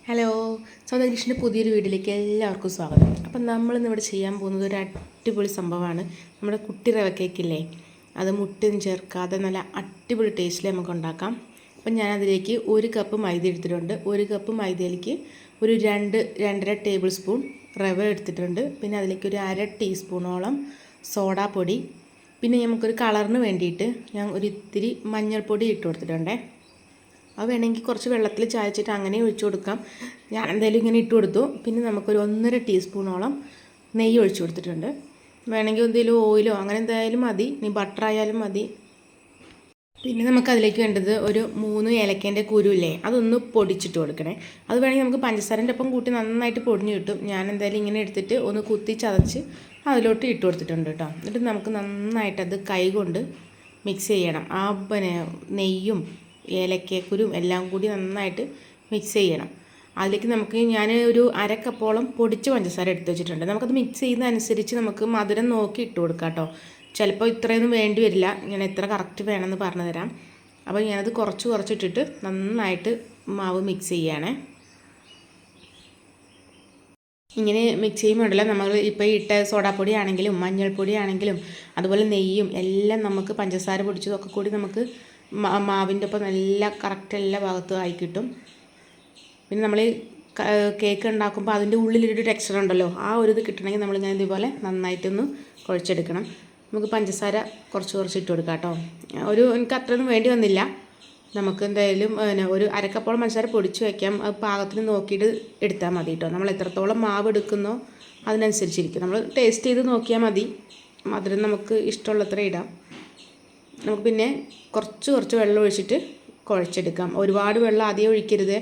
Hello, സ്വന്തം കൃഷിൻ്റെ പുതിയൊരു വീഡിയോയിലേക്ക് എല്ലാവർക്കും സ്വാഗതം. അപ്പം നമ്മളിന്നിവിടെ ചെയ്യാൻ പോകുന്നത് ഒരു അടിപൊളി സംഭവമാണ്. നമ്മുടെ കുട്ടി റവ കേക്കില്ലേ, അത് മുട്ടയും ചേർക്കാതെ നല്ല അടിപൊളി ടേസ്റ്റിൽ നമുക്ക് ഉണ്ടാക്കാം. അപ്പം ഞാനതിലേക്ക് 1 കപ്പ് മൈദ എടുത്തിട്ടുണ്ട്. 1 കപ്പ് മൈദയിലേക്ക് ഒരു 2-2.5 ടേബിൾ സ്പൂൺ റവ എടുത്തിട്ടുണ്ട്. പിന്നെ അതിലേക്ക് ഒരു 1/2 ടീസ്പൂണോളം സോഡാപ്പൊടി, പിന്നെ നമുക്കൊരു കളറിന് വേണ്ടിയിട്ട് ഞാൻ ഒരു ഇത്തിരി മഞ്ഞൾപ്പൊടി ഇട്ട് കൊടുത്തിട്ടുണ്ടേ. അത് വേണമെങ്കിൽ കുറച്ച് വെള്ളത്തിൽ ചായച്ചിട്ട് അങ്ങനെ ഒഴിച്ചു കൊടുക്കാം. ഞാൻ എന്തായാലും ഇങ്ങനെ ഇട്ട് കൊടുത്തു. പിന്നെ നമുക്കൊരു 1.5 ടീസ്പൂണോളം നെയ്യ് ഒഴിച്ചു കൊടുത്തിട്ടുണ്ട്. വേണമെങ്കിൽ എന്തെങ്കിലും ഓയിലോ അങ്ങനെ എന്തായാലും മതി, ഇനി ബട്ടർ ആയാലും മതി. പിന്നെ നമുക്കതിലേക്ക് വേണ്ടത് ഒരു 3 ഏലക്കേൻ്റെ കുരുല്ലേ, അതൊന്ന് പൊടിച്ചിട്ട് കൊടുക്കണേ. അത് വേണമെങ്കിൽ നമുക്ക് പഞ്ചസാരൻ്റെ ഒപ്പം കൂട്ടി നന്നായിട്ട് പൊടിഞ്ഞ് കിട്ടും. ഞാൻ എന്തായാലും ഇങ്ങനെ എടുത്തിട്ട് ഒന്ന് കുത്തി ചതച്ച് അതിലോട്ട് ഇട്ട് കൊടുത്തിട്ടുണ്ട് കേട്ടോ. എന്നിട്ട് നമുക്ക് നന്നായിട്ടത് കൈ കൊണ്ട് മിക്സ് ചെയ്യണം. നെയ്യും ഏലക്കക്കുരും എല്ലാം കൂടി നന്നായിട്ട് മിക്സ് ചെയ്യണം. അതിലേക്ക് ഞാൻ ഒരു 1/2 കപ്പോളം പൊടിച്ച പഞ്ചസാര എടുത്ത് വെച്ചിട്ടുണ്ട്. നമുക്കത് മിക്സ് ചെയ്യുന്നതനുസരിച്ച് നമുക്ക് മധുരം നോക്കി ഇട്ട് കൊടുക്കാം കേട്ടോ. ചിലപ്പോൾ ഇത്രയൊന്നും വേണ്ടി വരില്ല, ഞാൻ എത്ര കറക്റ്റ് വേണമെന്ന് പറഞ്ഞു തരാം. അപ്പോൾ ഞാനത് കുറച്ചിട്ടിട്ട് നന്നായിട്ട് മാവ് മിക്സ് ചെയ്യണേ. ഇങ്ങനെ മിക്സ് ചെയ്യുമ്പോഴല്ല നമ്മൾ ഇപ്പോൾ ഇട്ട സോഡാപ്പൊടി ആണെങ്കിലും മഞ്ഞൾപ്പൊടി ആണെങ്കിലും അതുപോലെ നെയ്യും എല്ലാം നമുക്ക് പഞ്ചസാര പൊടിച്ചതൊക്കെ കൂടി നമുക്ക് മാവിൻ്റെ ഒപ്പം നല്ല കറക്റ്റ് എല്ലാ ഭാഗത്തും ആയി കിട്ടും. പിന്നെ നമ്മൾ കേക്ക് ഉണ്ടാക്കുമ്പോൾ അതിൻ്റെ ഉള്ളിലൊരു ടെക്സ്ചർ ഉണ്ടല്ലോ, ആ ഒരു ഇത് കിട്ടണമെങ്കിൽ നമ്മളിങ്ങനെ ഇതുപോലെ നന്നായിട്ടൊന്ന് കുഴച്ചെടുക്കണം. നമുക്ക് പഞ്ചസാര കുറച്ച് ഇട്ട് കൊടുക്കാം കേട്ടോ. എനിക്ക് അത്രയൊന്നും വേണ്ടി വന്നില്ല. നമുക്ക് എന്തായാലും ഒരു 1/2 കപ്പോളം പഞ്ചസാര പൊടിച്ച് വയ്ക്കാം. അത് പാകത്തിന് നോക്കിയിട്ട് എടുത്താൽ മതി കേട്ടോ. നമ്മൾ എത്രത്തോളം മാവ് എടുക്കുന്നോ അതിനനുസരിച്ചിരിക്കും. നമ്മൾ ടേസ്റ്റ് ചെയ്ത് നോക്കിയാൽ മതി. മധുരം നമുക്ക് ഇഷ്ടമുള്ളത്ര ഇടാം. നമുക്ക് പിന്നെ കുറച്ച് വെള്ളം ഒഴിച്ചിട്ട് കുഴച്ചെടുക്കാം. ഒരുപാട് വെള്ളം ആദ്യം ഒഴിക്കരുത്.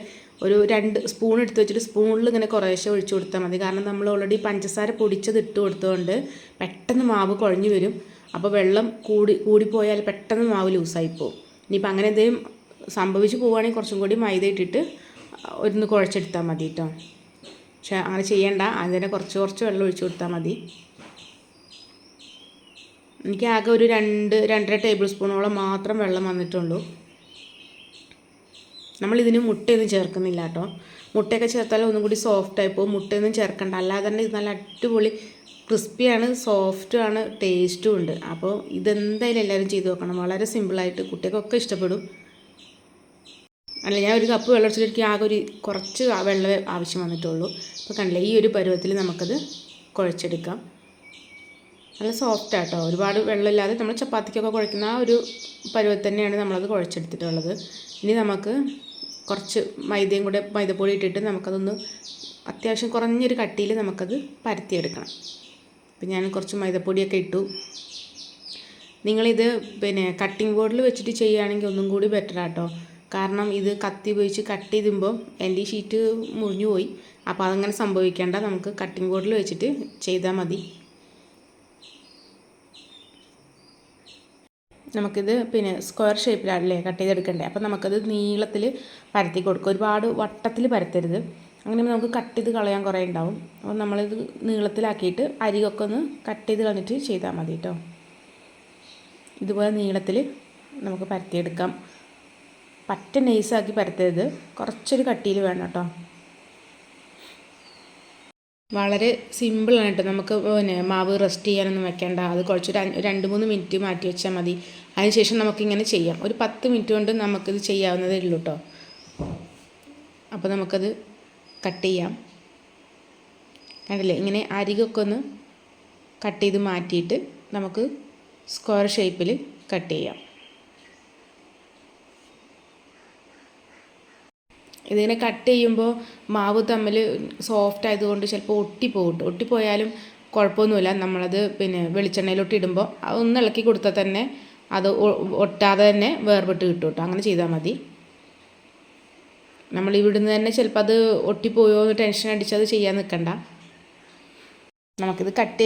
ഒരു 2 സ്പൂൺ എടുത്ത് വെച്ചിട്ട് സ്പൂണിൽ ഇങ്ങനെ കുറേശ്ശെ ഒഴിച്ചു കൊടുത്താൽ മതി. കാരണം നമ്മൾ ഓൾറെഡി പഞ്ചസാര പൊടിച്ചത് ഇട്ട് കൊടുത്തതുകൊണ്ട് പെട്ടെന്ന് മാവ് കുഴഞ്ഞു വരും. അപ്പോൾ വെള്ളം കൂടിപ്പോയാൽ പെട്ടെന്ന് മാവ് ലൂസായിപ്പോവും. ഇനിയിപ്പോൾ അങ്ങനെ എന്തെങ്കിലും സംഭവിച്ച് പോവുകയാണെങ്കിൽ കുറച്ചും കൂടി മൈദ ഇട്ടിട്ട് ഒന്ന് കുഴച്ചെടുത്താൽ മതി കേട്ടോ. പക്ഷേ അങ്ങനെ ചെയ്യേണ്ട, അതിനെ കുറച്ച് വെള്ളം ഒഴിച്ചു കൊടുത്താൽ മതി. എനിക്ക് ആകെ ഒരു 2-2.5 ടേബിൾ സ്പൂണോളം മാത്രം വെള്ളം വന്നിട്ടുള്ളൂ. നമ്മളിതിന് മുട്ടയൊന്നും ചേർക്കുന്നില്ല കേട്ടോ. മുട്ടയൊക്കെ ചേർത്താൽ ഒന്നും കൂടി സോഫ്റ്റായി പോകും. മുട്ടയൊന്നും ചേർക്കണ്ട. അല്ലാതെ തന്നെ ഇത് നല്ല അടിപൊളി ക്രിസ്പിയാണ്, സോഫ്റ്റുമാണ്, ടേസ്റ്റും ഉണ്ട്. അപ്പോൾ ഇതെന്തായാലും എല്ലാവരും ചെയ്ത് നോക്കണം. വളരെ സിമ്പിളായിട്ട് കുട്ടികൾക്കൊക്കെ ഇഷ്ടപ്പെടും. അല്ല, ഞാൻ 1 കപ്പ് വെള്ളം ഒഴിച്ചിട്ട് ആകെ കുറച്ച് വെള്ളമേ ആവശ്യം വന്നിട്ടുള്ളൂ. അപ്പോൾ കണ്ടില്ലേ, ഈ ഒരു പരുവത്തിൽ നമുക്കത് കുഴച്ചെടുക്കാം. നല്ല സോഫ്റ്റ് ആട്ടോ, ഒരുപാട് വെള്ളമില്ലാതെ നമ്മൾ ചപ്പാത്തിക്കൊക്കെ കുഴക്കുന്ന ആ ഒരു പരുവത്തിൽ തന്നെയാണ് നമ്മളത് കുഴച്ചെടുത്തിട്ടുള്ളത്. ഇനി നമുക്ക് കുറച്ച് മൈദപ്പൊടി ഇട്ടിട്ട് നമുക്കതൊന്ന് അത്യാവശ്യം കുറഞ്ഞൊരു കട്ടിയിൽ നമുക്കത് പരത്തിയെടുക്കണം. അപ്പം ഞാൻ കുറച്ച് മൈദപ്പൊടിയൊക്കെ ഇട്ടു. നിങ്ങളിത് കട്ടിംഗ് ബോർഡിൽ വെച്ചിട്ട് ചെയ്യുകയാണെങ്കിൽ ഒന്നും കൂടി ബെറ്റർ ആട്ടോ. കാരണം ഇത് കത്തി ഉപയോഗിച്ച് കട്ട് ചെയ്തുമ്പോൾ എൻ്റെ ഈ ഷീറ്റ് മുറിഞ്ഞു പോയി. അപ്പോൾ അതങ്ങനെ സംഭവിക്കേണ്ട, നമുക്ക് കട്ടിംഗ് ബോർഡിൽ വെച്ചിട്ട് ചെയ്താൽ മതി. നമുക്കിത് സ്ക്വയർ ഷേപ്പിലാണല്ലേ കട്ട് ചെയ്തെടുക്കണ്ടേ. അപ്പോൾ നമുക്കത് നീളത്തിൽ പരത്തി കൊടുക്കുക. ഒരുപാട് വട്ടത്തിൽ പരത്തരുത്. അങ്ങനെ നമുക്ക് കട്ട് ചെയ്ത് കളയാൻ കുറേ ഉണ്ടാവും. അപ്പോൾ നമ്മളിത് നീളത്തിലാക്കിയിട്ട് അരികൊക്കെ ഒന്ന് കട്ട് ചെയ്ത് കളഞ്ഞിട്ട് ചെയ്താൽ മതി കേട്ടോ. ഇതുപോലെ നീളത്തിൽ നമുക്ക് പരത്തിയെടുക്കാം. പറ്റ നൈസാക്കി പരത്തരുത്, കുറച്ചൊരു കട്ടിയിൽ വേണം കേട്ടോ. വളരെ സിമ്പിളാണ് കേട്ടോ. നമുക്ക് മാവ് റെസ്റ്റ് ചെയ്യാനൊന്നും വെക്കേണ്ട. അത് കുറച്ച് 2-3 മിനിറ്റ് മാറ്റി വെച്ചാൽ മതി. അതിനുശേഷം നമുക്കിങ്ങനെ ചെയ്യാം. ഒരു 10 മിനിറ്റ് കൊണ്ട് നമുക്കിത് ചെയ്യാവുന്നതേ ഉള്ളൂ കേട്ടോ. അപ്പോൾ നമുക്കത് കട്ട് ചെയ്യാം. കണ്ടില്ലേ, ഇങ്ങനെ അരികൊക്കെ ഒന്ന് കട്ട് ചെയ്ത് മാറ്റിയിട്ട് നമുക്ക് സ്ക്വയർ ഷേപ്പിൽ കട്ട് ചെയ്യാം. ഇതിനെ കട്ട് ചെയ്യുമ്പോൾ മാവ് തമ്മിൽ സോഫ്റ്റ് ആയതുകൊണ്ട് ചിലപ്പോൾ ഒട്ടിപ്പോയാലും കുഴപ്പമൊന്നുമില്ല. നമ്മളത് വെളിച്ചെണ്ണയിലോട്ട് ഇടുമ്പോൾ ഒന്ന് ഇളക്കി കൊടുത്താൽ തന്നെ അത് ഒട്ടാതെ തന്നെ വേർപെട്ട് കിട്ടും കേട്ടോ. അങ്ങനെ ചെയ്താൽ മതി. നമ്മൾ ഇവിടുന്ന് തന്നെ ചിലപ്പോൾ അത് ഒട്ടിപ്പോയോ ടെൻഷൻ അടിച്ചത് ചെയ്യാൻ നിൽക്കണ്ട. നമുക്കിത് കട്ട്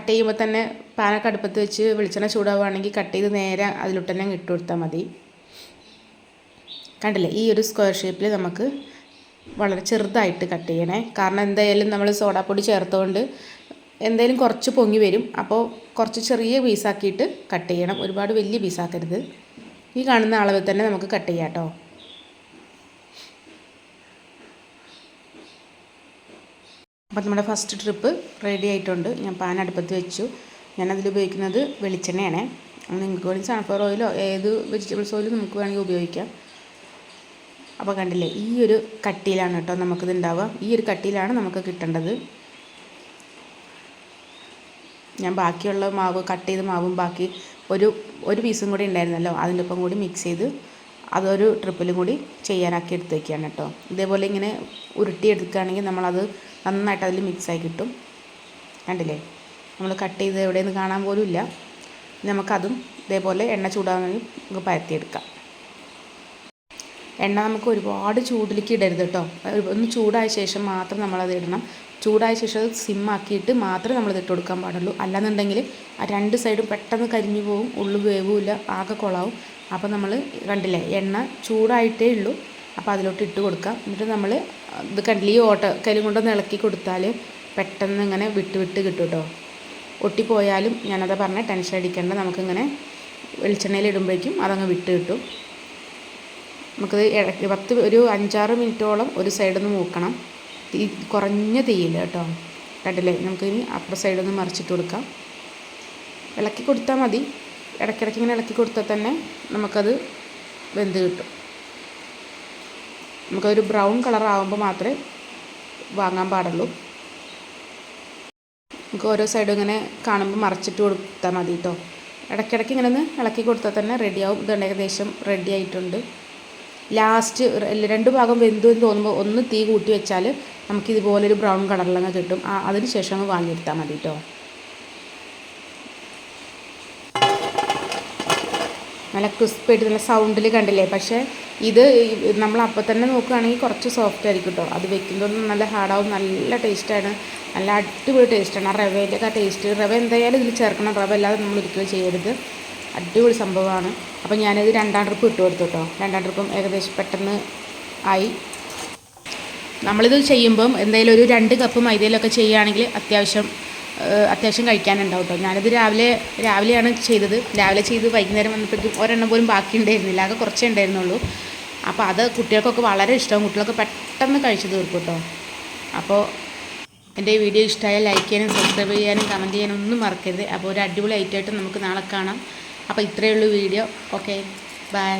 ചെയ്യുമ്പോൾ തന്നെ പാനൊക്കെ അടുപ്പത്ത് വെച്ച് വെളിച്ചെണ്ണ ചൂടാവുകയാണെങ്കിൽ കട്ട് ചെയ്ത് നേരെ അതിലോട്ട് തന്നെ ഇട്ട് കൊടുത്താൽ മതി. കണ്ടില്ലേ, ഈ ഒരു സ്ക്വയർ ഷേപ്പിൽ നമുക്ക് വളരെ ചെറുതായിട്ട് കട്ട് ചെയ്യണേ. കാരണം എന്തായാലും നമ്മൾ സോഡാപ്പൊടി ചേർത്തുകൊണ്ട് എന്തായാലും കുറച്ച് പൊങ്ങി വരും. അപ്പോൾ കുറച്ച് ചെറിയ പീസാക്കിയിട്ട് കട്ട് ചെയ്യണം. ഒരുപാട് വലിയ പീസാക്കരുത്. ഈ കാണുന്ന അളവിൽ തന്നെ നമുക്ക് കട്ട് ചെയ്യാം കേട്ടോ. അപ്പോൾ നമ്മുടെ ഫസ്റ്റ് ട്രിപ്പ് റെഡി ആയിട്ടുണ്ട്. ഞാൻ പാൻ അടുപ്പത്ത് വെച്ചു. ഞാനതിൽ ഉപയോഗിക്കുന്നത് വെളിച്ചെണ്ണയാണ്. നിങ്ങൾക്ക് വേണമെങ്കിൽ സൺഫ്ലവർ ഓയിലോ ഏത് വെജിറ്റബിൾസ് ഓയിലും നമുക്ക് വേണമെങ്കിൽ ഉപയോഗിക്കാം. അപ്പോൾ കണ്ടില്ലേ, ഈ ഒരു കട്ടിയിലാണ് കേട്ടോ നമുക്കിത് ഉണ്ടാവുക. ഈ ഒരു കട്ടിയിലാണ് നമുക്ക് കിട്ടേണ്ടത്. ഞാൻ ബാക്കിയുള്ള മാവ് കട്ട് ചെയ്ത മാവും ബാക്കി ഒരു പീസും കൂടി ഉണ്ടായിരുന്നല്ലോ, അതിൻ്റെ ഒപ്പം കൂടി മിക്സ് ചെയ്ത് അതൊരു ട്രിപ്പിലും കൂടി ചെയ്യാനാക്കി എടുത്ത് വയ്ക്കുകയാണ് കേട്ടോ. ഇതേപോലെ ഇങ്ങനെ ഉരുട്ടിയെടുക്കുകയാണെങ്കിൽ നമ്മളത് നന്നായിട്ട് അതിൽ മിക്സായി കിട്ടും. കണ്ടില്ലേ, നമ്മൾ കട്ട് ചെയ്ത് എവിടെയെന്ന് കാണാൻ പോലും ഇല്ല. നമുക്കതും ഇതേപോലെ എണ്ണ ചൂടാകണമെങ്കിൽ നമുക്ക് പരത്തിയെടുക്കാം. എണ്ണ നമുക്ക് ഒരുപാട് ചൂടിലേക്ക് ഇടരുത് കേട്ടോ. ഒന്ന് ചൂടായ ശേഷം മാത്രം നമ്മളത് ഇടണം. ചൂടായ ശേഷം അത് സിമ്മാക്കിയിട്ട് മാത്രമേ നമ്മളിത് ഇട്ട് കൊടുക്കാൻ പാടുള്ളൂ. അല്ലാന്നുണ്ടെങ്കിൽ ആ രണ്ട് സൈഡും പെട്ടെന്ന് കരിഞ്ഞു പോവും, ഉള്ളു വേവില്ല, ആകെ കൊളാവും. അപ്പോൾ നമ്മൾ കണ്ടില്ലേ, എണ്ണ ചൂടായിട്ടേ ഉള്ളൂ. അപ്പോൾ അതിലോട്ട് ഇട്ട് കൊടുക്കാം. എന്നിട്ട് നമ്മൾ ഇത് കണ്ടില്ലേ, ഈ കൈലും കൊണ്ടൊന്ന് ഇളക്കി കൊടുത്താൽ പെട്ടെന്ന് ഇങ്ങനെ വിട്ട് കിട്ടും കേട്ടോ. ഒട്ടിപ്പോയാലും ഞാനത് പറഞ്ഞ ടെൻഷൻ അടിക്കേണ്ട, നമുക്കിങ്ങനെ വെളിച്ചെണ്ണയിൽ ഇടുമ്പോഴേക്കും അതങ്ങ് വിട്ട് കിട്ടും. നമുക്കത് ഒരു 5-6 മിനിറ്റോളം ഒരു സൈഡൊന്ന് മൂക്കണം. കുറഞ്ഞ തീയില്ല കേട്ടോ. കണ്ടില്ലേ, നമുക്കിനി അപ്പുറ സൈഡൊന്ന് മറിച്ചിട്ട് കൊടുക്കാം. ഇളക്കി കൊടുത്താൽ മതി. ഇടയ്ക്കിടയ്ക്ക് ഇങ്ങനെ ഇളക്കി കൊടുത്താൽ തന്നെ നമുക്കത് വെന്ത് കിട്ടും. നമുക്കൊരു ബ്രൗൺ കളർ ആകുമ്പോൾ മാത്രമേ വാങ്ങാൻ പാടുള്ളൂ. നമുക്ക് ഓരോ സൈഡും ഇങ്ങനെ കാണുമ്പോൾ മറിച്ചിട്ട് കൊടുത്താൽ മതി കേട്ടോ. ഇടയ്ക്കിടയ്ക്ക് ഇങ്ങനെ ഒന്ന് ഇളക്കി കൊടുത്താൽ തന്നെ റെഡിയാവും. ഇത് ഏകദേശം റെഡി ആയിട്ടുണ്ട്. ലാസ്റ്റ് 2 ഭാഗം വെന്തു എന്ന് തോന്നുമ്പോൾ ഒന്ന് തീ കൂട്ടി വെച്ചാൽ നമുക്കിതുപോലൊരു ബ്രൗൺ കളറിലങ്ങ് കിട്ടും. അതിന് ശേഷം അങ്ങ് വാങ്ങിയെടുത്താൽ മതി കേട്ടോ. നല്ല ക്രിസ്പായിട്ട് നല്ല സൗണ്ടിൽ കണ്ടില്ലേ. പക്ഷേ ഇത് നമ്മൾ അപ്പം തന്നെ നോക്കുകയാണെങ്കിൽ കുറച്ച് സോഫ്റ്റ് ആയിരിക്കും കേട്ടോ. അത് വെക്കുമ്പോൾ നല്ല ഹാർഡാവും, നല്ല ടേസ്റ്റാണ്, നല്ല അടിപൊളി ടേസ്റ്റാണ്. ആ റവേൻ്റെ ആ ടേസ്റ്റ്, റവ എന്തായാലും ഇതിൽ ചേർക്കണം. റവ അല്ലാതെ നമ്മൾ ഒരിക്കലും ചെയ്യരുത്. അടിപൊളി സംഭവമാണ്. അപ്പോൾ ഞാനിത് 2ാം ട്രിപ്പ് ഇട്ട് കൊടുത്തു കേട്ടോ. 2ാം ട്രിപ്പും ഏകദേശം പെട്ടെന്ന് ആയി. നമ്മളിത് ചെയ്യുമ്പം എന്തായാലും ഒരു 2 കപ്പ് മൈദയിലൊക്കെ ചെയ്യുകയാണെങ്കിൽ അത്യാവശ്യം കഴിക്കാനുണ്ടാവും കേട്ടോ. ഞാനിത് രാവിലെയാണ് ചെയ്തത്. രാവിലെ ചെയ്ത് വൈകുന്നേരം വന്നപ്പോഴേക്കും ഒരെണ്ണം പോലും ബാക്കി ഉണ്ടായിരുന്നില്ല, ആകെ കുറച്ചേ ഉണ്ടായിരുന്നുള്ളൂ. അപ്പോൾ അത് കുട്ടികൾക്കൊക്കെ വളരെ ഇഷ്ടമാവും. കുട്ടികളൊക്കെ പെട്ടെന്ന് കഴിച്ച് തീർക്കും കേട്ടോ. അപ്പോൾ എൻ്റെ ഈ വീഡിയോ ഇഷ്ടമായാൽ ലൈക്ക് ചെയ്യാനും സബ്സ്ക്രൈബ് ചെയ്യാനും കമൻറ്റ് ചെയ്യാനും ഒന്നും മറക്കരുത്. അപ്പോൾ ഒരു അടിപൊളി ഐറ്റമായിട്ട് നമുക്ക് നാളെ കാണാം. അപ്പോൾ ഇത്രയേ ഉള്ളൂ വീഡിയോ. Okay, by.